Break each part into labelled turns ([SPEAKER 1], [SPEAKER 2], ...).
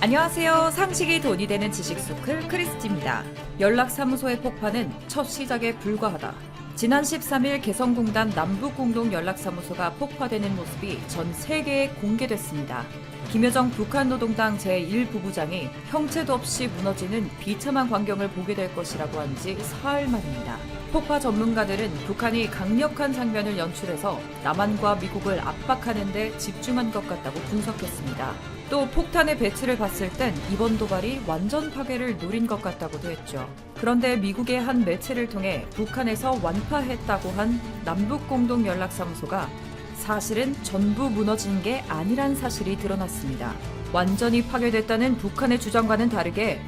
[SPEAKER 1] 안녕하세요. 상식이 돈이 되는 지식스쿨 크리스티입니다. 연락사무소의 폭파는 첫 시작에 불과하다. 지난 13일 개성공단 남북공동연락사무소가 폭파되는 모습이 전 세계에 공개됐습니다. 김여정 북한 노동당 제1부부장이 형체도 없이 무너지는 비참한 광경을 보게 될 것이라고 한 지 사흘 만입니다. 폭파 전문가들은 북한이 강력한 장면을 연출해서 남한과 미국을 압박하는 데 집중한 것 같다고 분석했습니다. 또 폭탄의 배치를 봤을 땐 이번 도발이 완전 파괴를 노린 것 같다고도 했죠. 그런데 미국의 한 매체를 통해 북한에서 완파했다고 한 남북공동연락사무소가 사실은 전부 무너진 게 아니란 사실이 드러났습니다. 완전히 파괴됐다는 북한의 주장과는 다르게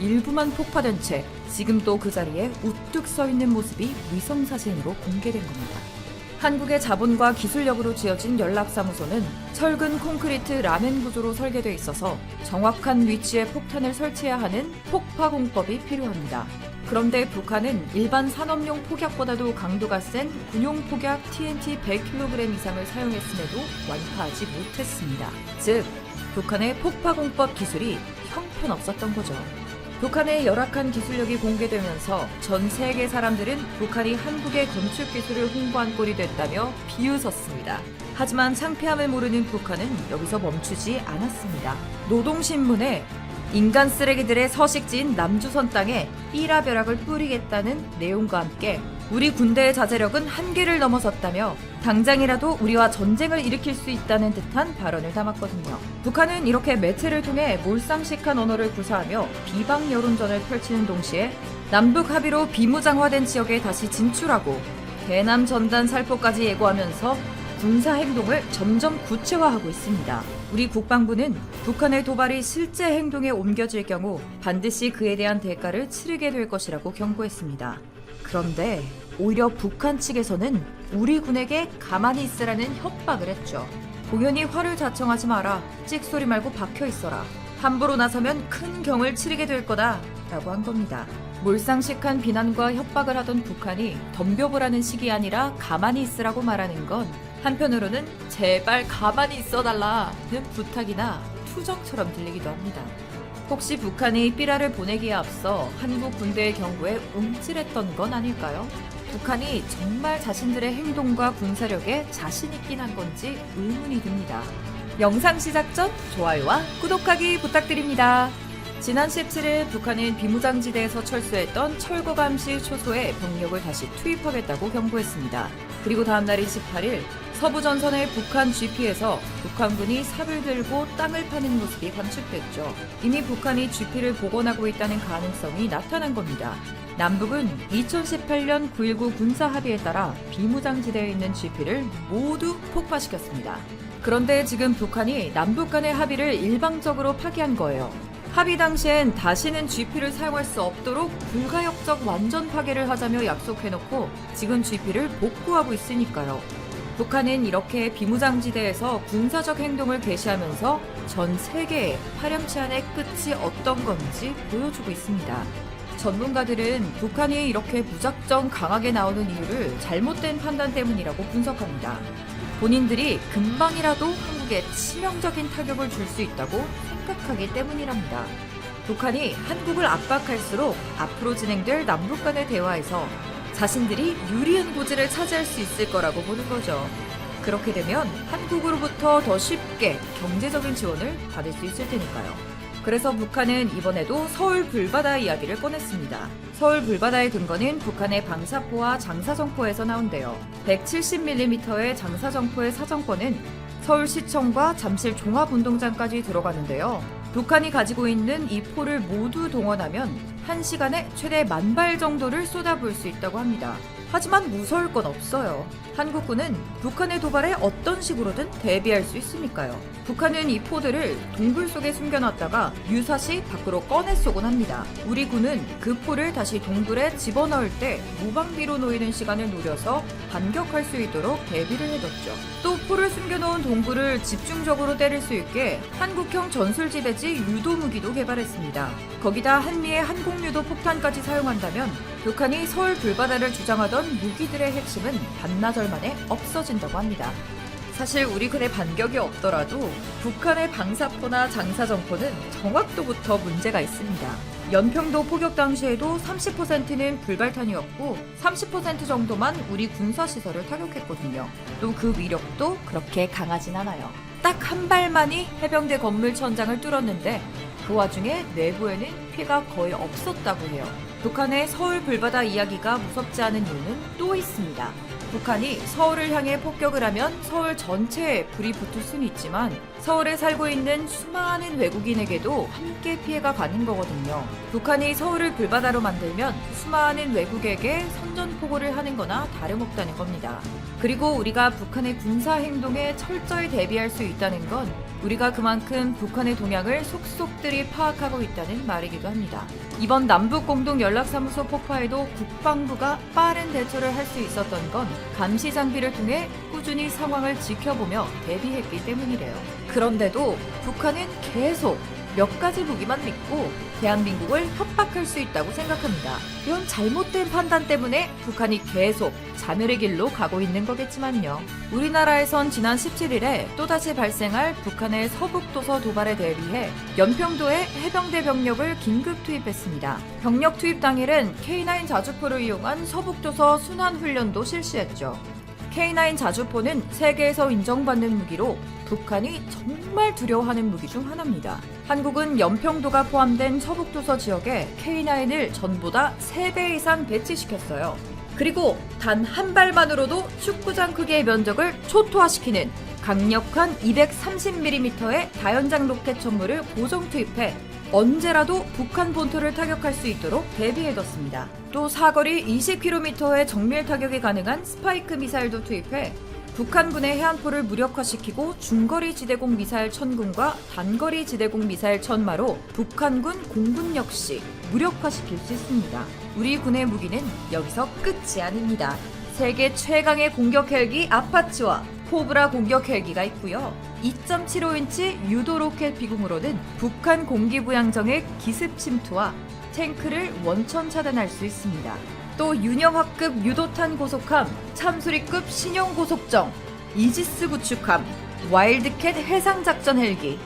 [SPEAKER 1] 일부만 폭파된 채 지금도 그 자리에 우뚝 서 있는 모습이 위성사진으로 공개된 겁니다. 한국의 자본과 기술력으로 지어진 연락사무소는 철근 콘크리트 라멘 구조로 설계되어 있어서 정확한 위치에 폭탄을 설치해야 하는 폭파공법이 필요합니다. 그런데 북한은 일반 산업용 폭약보다도 강도가 센 군용 폭약 TNT 100kg 이상을 사용했음에도 완파하지 못했습니다. 즉, 북한의 폭파공법 기술이 형편없었던 거죠. 북한의 열악한 기술력이 공개되면서 전 세계 사람들은 북한이 한국의 건축 기술을 홍보한 꼴이 됐다며 비웃었습니다. 하지만 창피함을 모르는 북한은 여기서 멈추지 않았습니다. 노동신문에 인간 쓰레기들의 서식지인 남조선 땅에 삐라벼락을 뿌리겠다는 내용과 함께 우리 군대의 자제력은 한계를 넘어섰다며 당장이라도 우리와 전쟁을 일으킬 수 있다는 듯한 발언을 담았거든요. 북한은 이렇게 매체를 통해 몰상식한 언어를 구사하며 비방 여론전을 펼치는 동시에 남북 합의로 비무장화된 지역에 다시 진출하고 대남 전단 살포까지 예고하면서 군사 행동을 점점 구체화하고 있습니다. 우리 국방부는 북한의 도발이 실제 행동에 옮겨질 경우 반드시 그에 대한 대가를 치르게 될 것이라고 경고했습니다. 그런데 오히려 북한 측에서는 우리 군에게 가만히 있으라는 협박을 했죠. 공연히 화를 자청하지 마라. 찍소리 말고 박혀 있어라. 함부로 나서면 큰 경을 치르게 될 거다. 라고 한 겁니다. 몰상식한 비난과 협박을 하던 북한이 덤벼보라는 식이 아니라 가만히 있으라고 말하는 건 한편으로는 제발 가만히 있어달라는 부탁이나 투정처럼 들리기도 합니다. 혹시 북한이 삐라를 보내기에 앞서 한국 군대의 경고에 움찔했던 건 아닐까요? 북한이 정말 자신들의 행동과 군사력에 자신 있긴 한 건지 의문이 듭니다. 영상 시작 전 좋아요와 구독하기 부탁드립니다. 지난 17일 북한은 비무장지대에서 철수했던 철거감시 초소에 병력을 다시 투입하겠다고 경고했습니다. 그리고 다음 날인 18일 서부 전선의 북한 GP에서 북한군이 삽을 들고 땅을 파는 모습이 관측됐죠. 이미 북한이 GP를 복원하고 있다는 가능성이 나타난 겁니다. 남북은 2018년 9.19 군사합의에 따라 비무장지대에 있는 GP를 모두 폭파시켰습니다. 그런데 지금 북한이 남북 간의 합의를 일방적으로 파기한 거예요. 합의 당시엔 다시는 GP를 사용할 수 없도록 불가역적 완전 파괴를 하자며 약속해놓고 지금 GP를 복구하고 있으니까요. 북한은 이렇게 비무장지대에서 군사적 행동을 개시하면서 전 세계에 파렴치한의 끝이 어떤 건지 보여주고 있습니다. 전문가들은 북한이 이렇게 무작정 강하게 나오는 이유를 잘못된 판단 때문이라고 분석합니다. 본인들이 금방이라도 한국에 치명적인 타격을 줄 수 있다고 생각하기 때문이랍니다. 북한이 한국을 압박할수록 앞으로 진행될 남북 간의 대화에서 자신들이 유리한 고지를 차지할 수 있을 거라고 보는 거죠. 그렇게 되면 한국으로부터 더 쉽게 경제적인 지원을 받을 수 있을 테니까요. 그래서 북한은 이번에도 서울 불바다 이야기를 꺼냈습니다. 서울 불바다의 근거는 북한의 방사포와 장사정포에서 나온대요. 170mm의 장사정포의 사정권은 서울시청과 잠실 종합운동장까지 들어가는데요. 북한이 가지고 있는 이 포를 모두 동원하면 1시간에 최대 10,000발 정도를 쏟아부을 수 있다고 합니다. 하지만 무서울 건 없어요. 한국군은 북한의 도발에 어떤 식으로든 대비할 수 있으니까요. 북한은 이 포들을 동굴 속에 숨겨놨다가 유사시 밖으로 꺼내 쏘곤 합니다. 우리 군은 그 포를 다시 동굴에 집어넣을 때 무방비로 놓이는 시간을 노려서 반격할 수 있도록 대비를 해뒀죠. 또 포를 숨겨놓은 동굴을 집중적으로 때릴 수 있게 한국형 전술지배지 유도무기도 개발했습니다. 거기다 한미의 항공유도 폭탄까지 사용한다면 북한이 서울 불바다를 주장하던 무기들의 핵심은 반나절 만에 없어진다고 합니다. 사실 우리 군의 반격이 없더라도 북한의 방사포나 장사정포는 정확도부터 문제가 있습니다. 연평도 포격 당시에도 30%는 불발탄이었고 30% 정도만 우리 군사시설을 타격했거든요. 또 그 위력도 그렇게 강하진 않아요. 딱 한 발만이 해병대 건물 천장을 뚫었는데 그 와중에 내부에는 피해가 거의 없었다고 해요. 북한의 서울 불바다 이야기가 무섭지 않은 이유는 또 있습니다. 북한이 서울을 향해 폭격을 하면 서울 전체에 불이 붙을 수는 있지만 서울에 살고 있는 수많은 외국인에게도 함께 피해가 가는 거거든요. 북한이 서울을 불바다로 만들면 수많은 외국에게 선전포고를 하는 거나 다름없다는 겁니다. 그리고 우리가 북한의 군사 행동에 철저히 대비할 수 있다는 건 우리가 그만큼 북한의 동향을 속속들이 파악하고 있다는 말이기도 합니다. 이번 남북공동연락사무소 폭파에도 국방부가 빠른 대처를 할 수 있었던 건 감시 장비를 통해 꾸준히 상황을 지켜보며 대비했기 때문이래요. 그런데도 북한은 계속 몇 가지 무기만 믿고 대한민국을 협박할 수 있다고 생각합니다. 이런 잘못된 판단 때문에 북한이 계속 자멸의 길로 가고 있는 거겠지만요. 우리나라에선 지난 17일에 또다시 발생할 북한의 서북도서 도발에 대비해 연평도에 해병대 병력을 긴급 투입했습니다. 병력 투입 당일은 K9 자주포를 이용한 서북도서 순환훈련도 실시했죠. K9 자주포는 세계에서 인정받는 무기로 북한이 정말 두려워하는 무기 중 하나입니다. 한국은 연평도가 포함된 서북도서 지역에 K9을 전보다 3배 이상 배치시켰어요. 그리고 단 한 발만으로도 축구장 크기의 면적을 초토화시키는 강력한 230mm의 다연장 로켓 천물을 고정 투입해 언제라도 북한 본토를 타격할 수 있도록 대비해뒀습니다. 또 사거리 20km의 정밀 타격이 가능한 스파이크 미사일도 투입해 북한군의 해안포를 무력화시키고 중거리 지대공 미사일 1000군과 단거리 지대공 미사일 1000마로 북한군 공군 역시 무력화시킬 수 있습니다. 우리 군의 무기는 여기서 끝이 아닙니다. 세계 최강의 공격 헬기 아파치와 코브라 공격 헬기가 있고요. 2.75인치 유도 로켓 비공으로는 북한 공기부양정의 기습 침투와 탱크를 원천 차단할 수 있습니다. 또 윤영하급 유도탄 고속함, 참수리급 신형 고속정, 이지스 구축함, 와일드캣 해상작전 헬기,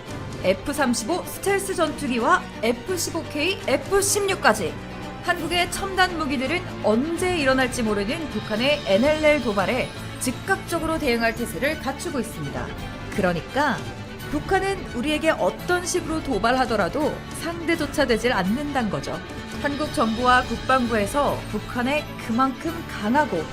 [SPEAKER 1] F-35 스텔스 전투기와 F-15K, F-16까지 한국의 첨단 무기들은 언제 일어날지 모르는 북한의 NLL 도발에 즉각적으로 대응할 태세를 갖추고 있습니다. 그러니까 북한은 우리에게 어떤 식으로 도발하더라도 상대조차 되질 않는단 거죠. 한국 정부와 국방부에서 북한에 그만큼 강하고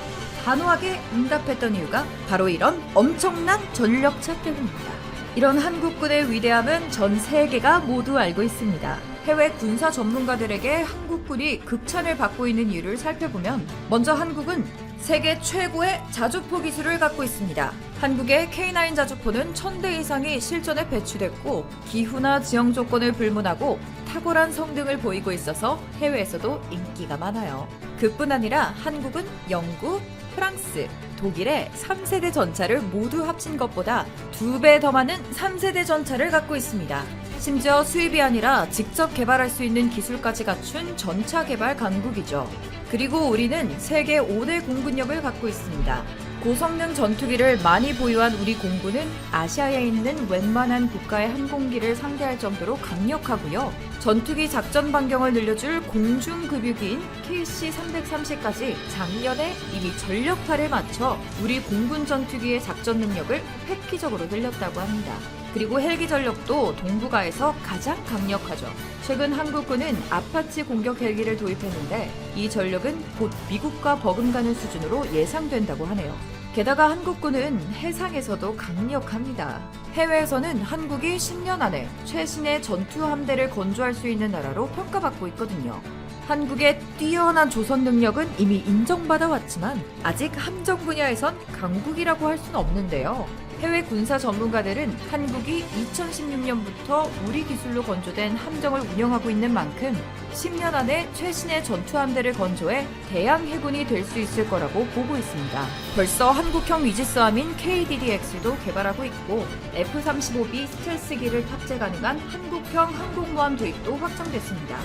[SPEAKER 1] 단호하게 응답했던 이유가 바로 이런 엄청난 전력차 때문입니다. 이런 한국군의 위대함은 전 세계가 모두 알고 있습니다. 해외 군사 전문가들에게 한국군이 극찬을 받고 있는 이유를 살펴보면 먼저 한국은 세계 최고의 자주포 기술을 갖고 있습니다. 한국의 K9 자주포는 1000대 이상이 실전에 배치됐고 기후나 지형 조건을 불문하고 탁월한 성능을 보이고 있어서 해외에서도 인기가 많아요. 그뿐 아니라 한국은 영국, 프랑스, 독일의 3세대 전차를 모두 합친 것보다 2배 더 많은 3세대 전차를 갖고 있습니다. 심지어 수입이 아니라 직접 개발할 수 있는 기술까지 갖춘 전차 개발 강국이죠. 그리고 우리는 세계 5대 공군력을 갖고 있습니다. 고성능 전투기를 많이 보유한 우리 공군은 아시아에 있는 웬만한 국가의 항공기를 상대할 정도로 강력하고요. 전투기 작전 반경을 늘려줄 공중급유기인 KC-330까지 작년에 이미 전력파를 맞춰 우리 공군 전투기의 작전 능력을 획기적으로 늘렸다고 합니다. 그리고 헬기 전력도 동북아에서 가장 강력하죠. 최근 한국군은 아파치 공격 헬기를 도입했는데 이 전력은 곧 미국과 버금가는 수준으로 예상된다고 하네요. 게다가 한국군은 해상에서도 강력합니다. 해외에서는 한국이 10년 안에 최신의 전투 함대를 건조할 수 있는 나라로 평가받고 있거든요. 한국의 뛰어난 조선 능력은 이미 인정받아 왔지만 아직 함정 분야에선 강국이라고 할 수는 없는데요. 해외 군사 전문가들은 한국이 2016년부터 우리 기술로 건조된 함정을 운영하고 있는 만큼 10년 안에 최신의 전투함대를 건조해 대양 해군이 될 수 있을 거라고 보고 있습니다. 벌써 한국형 위지스함인 KDDX도 개발하고 있고 F-35B 스텔스기를 탑재 가능한 한국형 항공모함 도입도 확정됐습니다.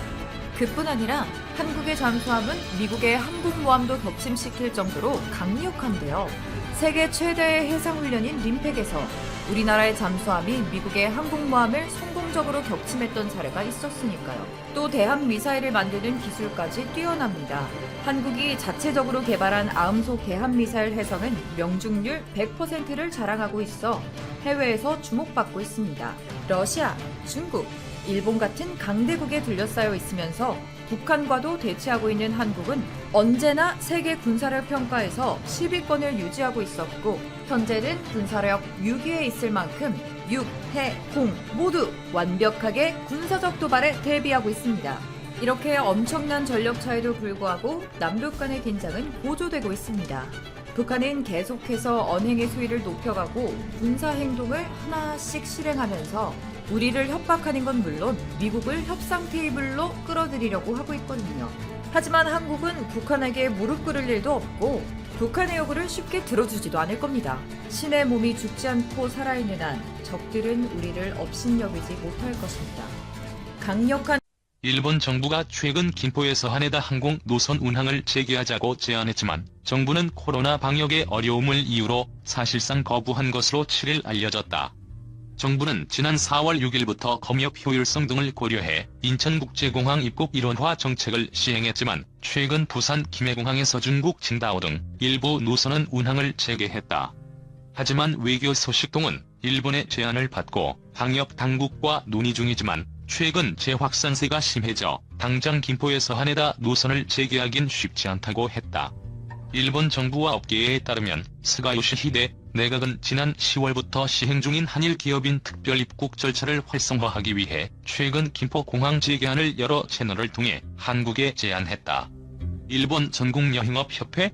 [SPEAKER 1] 그뿐 아니라 한국의 잠수함은 미국의 항공모함도 격침시킬 정도로 강력한데요. 세계 최대의 해상훈련인 림팩에서 우리나라의 잠수함이 미국의 항공모함을 성공적으로 격침했던 사례가 있었으니까요. 또 대함미사일을 만드는 기술까지 뛰어납니다. 한국이 자체적으로 개발한 아음소 대함미사일 해성은 명중률 100%를 자랑하고 있어 해외에서 주목받고 있습니다. 러시아, 중국, 일본 같은 강대국에 둘러싸여 있으면서 북한과도 대치하고 있는 한국은 언제나 세계 군사력 평가에서 10위권을 유지하고 있었고 현재는 군사력 6위에 있을 만큼 육, 해, 공 모두 완벽하게 군사적 도발에 대비하고 있습니다. 이렇게 엄청난 전력 차이도 불구하고 남북 간의 긴장은 고조되고 있습니다. 북한은 계속해서 언행의 수위를 높여가고 군사 행동을 하나씩 실행하면서 우리를 협박하는 건 물론 미국을 협상 테이블로 끌어들이려고 하고 있거든요. 하지만 한국은 북한에게 무릎 꿇을 일도 없고 북한의 요구를 쉽게 들어주지도 않을 겁니다. 신의 몸이 죽지 않고 살아있는 한 적들은 우리를 업신여기지 못할 것입니다. 강력한
[SPEAKER 2] 일본 정부가 최근 김포에서 하네다 항공 노선 운항을 재개하자고 제안했지만 정부는 코로나 방역의 어려움을 이유로 사실상 거부한 것으로 7일 알려졌다. 정부는 지난 4월 6일부터 검역 효율성 등을 고려해 인천국제공항 입국 일원화 정책을 시행했지만 최근 부산 김해공항에서 중국 칭다오 등 일부 노선은 운항을 재개했다. 하지만 외교 소식통은 일본의 제안을 받고 방역 당국과 논의 중이지만 최근 재확산세가 심해져 당장 김포에서 하네다 노선을 재개하긴 쉽지 않다고 했다. 일본 정부와 업계에 따르면 스가 요시히데 내각은 지난 10월부터 시행 중인 한일 기업인 특별 입국 절차를 활성화하기 위해 최근 김포 공항 재개안을 여러 채널을 통해 한국에 제안했다. 일본 전국여행업협회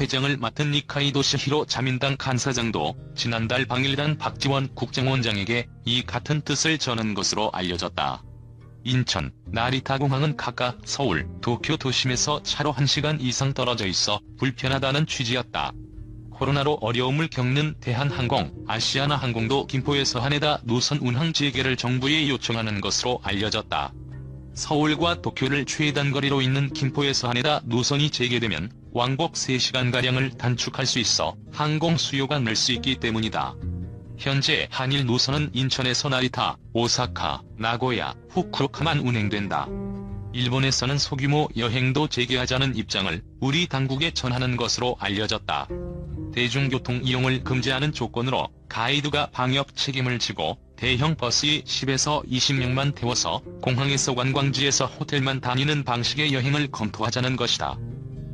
[SPEAKER 2] 회장을 맡은 니카이도 시히로 자민당 간사장도 지난달 방일단 박지원 국정원장에게 이 같은 뜻을 전한 것으로 알려졌다. 인천, 나리타 공항은 각각 서울, 도쿄 도심에서 차로 1시간 이상 떨어져 있어 불편하다는 취지였다. 코로나로 어려움을 겪는 대한항공, 아시아나항공도 김포에서 하네다 노선 운항 재개를 정부에 요청하는 것으로 알려졌다. 서울과 도쿄를 최단거리로 잇는 김포에서 하네다 노선이 재개되면 왕복 3시간가량을 단축할 수 있어 항공 수요가 늘 수 있기 때문이다. 현재 한일 노선은 인천에서 나리타, 오사카, 나고야, 후쿠오카만 운행된다. 일본에서는 소규모 여행도 재개하자는 입장을 우리 당국에 전하는 것으로 알려졌다. 대중교통 이용을 금지하는 조건으로 가이드가 방역 책임을 지고 대형 버스에 10에서 20명만 태워서 공항에서 관광지에서 호텔만 다니는 방식의 여행을 검토하자는 것이다.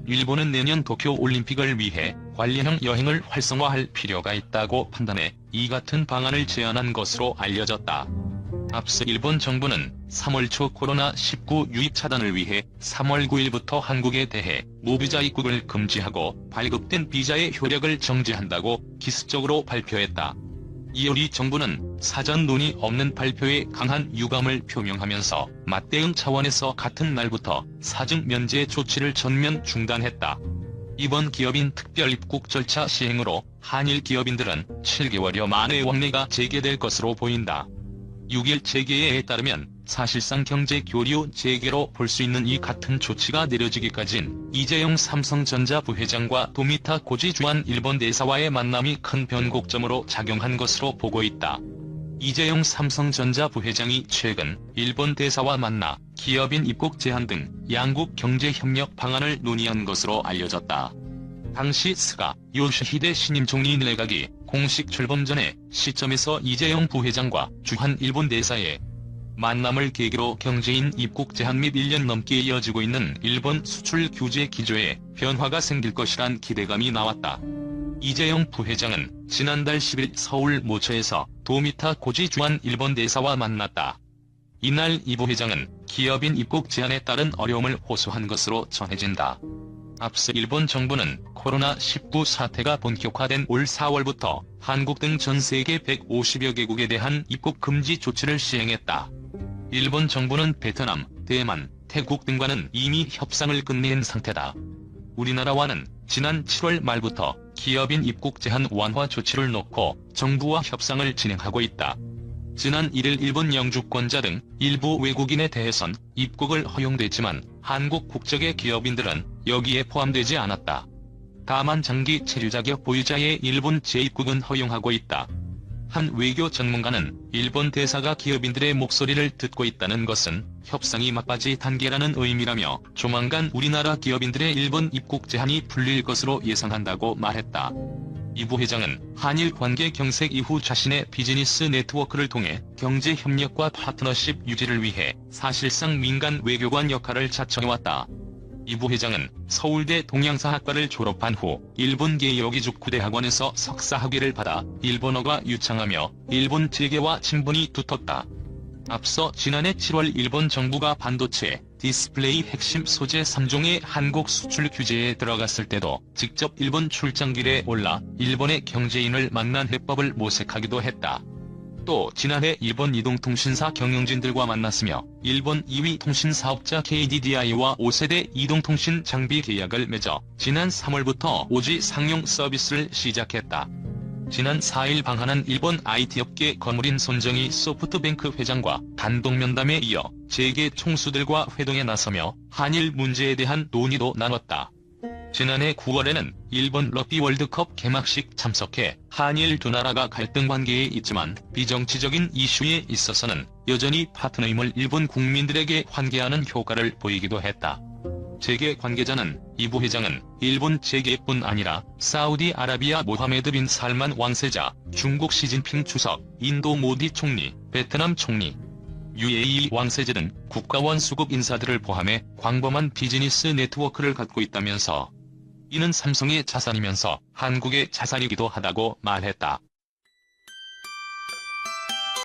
[SPEAKER 2] 일본은 내년 도쿄 올림픽을 위해 관리형 여행을 활성화할 필요가 있다고 판단해 이 같은 방안을 제안한 것으로 알려졌다. 앞서 일본 정부는 3월 초 코로나19 유입 차단을 위해 3월 9일부터 한국에 대해 무비자 입국을 금지하고 발급된 비자의 효력을 정지한다고 기습적으로 발표했다. 이에 우리 정부는 사전 논의 없는 발표에 강한 유감을 표명하면서 맞대응 차원에서 같은 날부터 사증 면제 조치를 전면 중단했다. 이번 기업인 특별 입국 절차 시행으로 한일 기업인들은 7개월여 만에 왕래가 재개될 것으로 보인다. 6일 재개에 따르면 사실상 경제 교류 재개로 볼 수 있는 이 같은 조치가 내려지기까진 이재용 삼성전자 부회장과 도미타 고지 주한 일본 대사와의 만남이 큰 변곡점으로 작용한 것으로 보고 있다. 이재용 삼성전자 부회장이 최근 일본 대사와 만나 기업인 입국 제한 등 양국 경제협력 방안을 논의한 것으로 알려졌다. 당시 스가 요시히데 신임 총리 내각이 공식 출범 전에 시점에서 이재용 부회장과 주한 일본 대사의 만남을 계기로 경제인 입국 제한 및 1년 넘게 이어지고 있는 일본 수출 규제 기조에 변화가 생길 것이란 기대감이 나왔다. 이재용 부회장은 지난달 10일 서울 모처에서 도미타 고지 주한 일본 대사와 만났다. 이날 이 부회장은 기업인 입국 제한에 따른 어려움을 호소한 것으로 전해진다. 앞서 일본 정부는 코로나19 사태가 본격화된 올 4월부터 한국 등 전 세계 150여 개국에 대한 입국 금지 조치를 시행했다. 일본 정부는 베트남, 대만, 태국 등과는 이미 협상을 끝낸 상태다. 우리나라와는 지난 7월 말부터 기업인 입국 제한 완화 조치를 놓고 정부와 협상을 진행하고 있다. 지난 1일 일본 영주권자 등 일부 외국인에 대해선 입국을 허용됐지만 한국 국적의 기업인들은 여기에 포함되지 않았다. 다만 장기 체류 자격 보유자의 일본 재입국은 허용하고 있다. 한 외교 전문가는 일본 대사가 기업인들의 목소리를 듣고 있다는 것은 협상이 막바지 단계라는 의미라며 조만간 우리나라 기업인들의 일본 입국 제한이 풀릴 것으로 예상한다고 말했다. 이 부회장은 한일 관계 경색 이후 자신의 비즈니스 네트워크를 통해 경제 협력과 파트너십 유지를 위해 사실상 민간 외교관 역할을 자청해왔다. 이 부회장은 서울대 동양사학과를 졸업한 후 일본계 여기주쿠대 학원에서 석사학위를 받아 일본어가 유창하며 일본 재계와 친분이 두텁다. 앞서 지난해 7월 일본 정부가 반도체, 디스플레이 핵심 소재 3종의 한국 수출 규제에 들어갔을 때도 직접 일본 출장길에 올라 일본의 경제인을 만난 해법을 모색하기도 했다. 또 지난해 일본 이동통신사 경영진들과 만났으며 일본 2위 통신사업자 KDDI와 5세대 이동통신 장비 계약을 맺어 지난 3월부터 5G 상용 서비스를 시작했다. 지난 4일 방한한 일본 IT업계 거물인 손정희 소프트뱅크 회장과 단독 면담에 이어 재계 총수들과 회동에 나서며 한일 문제에 대한 논의도 나눴다. 지난해 9월에는 일본 럭비 월드컵 개막식 참석해 한일 두 나라가 갈등 관계에 있지만 비정치적인 이슈에 있어서는 여전히 파트너임을 일본 국민들에게 환기하는 효과를 보이기도 했다. 재계 관계자는 이 부회장은 일본 재계뿐 아니라 사우디아라비아 모하메드 빈 살만 왕세자, 중국 시진핑 주석, 인도 모디 총리, 베트남 총리, UAE 왕세자 등 국가원 수급 인사들을 포함해 광범한 비즈니스 네트워크를 갖고 있다면서 이는 삼성의 자산이면서 한국의 자산이기도 하다고 말했다.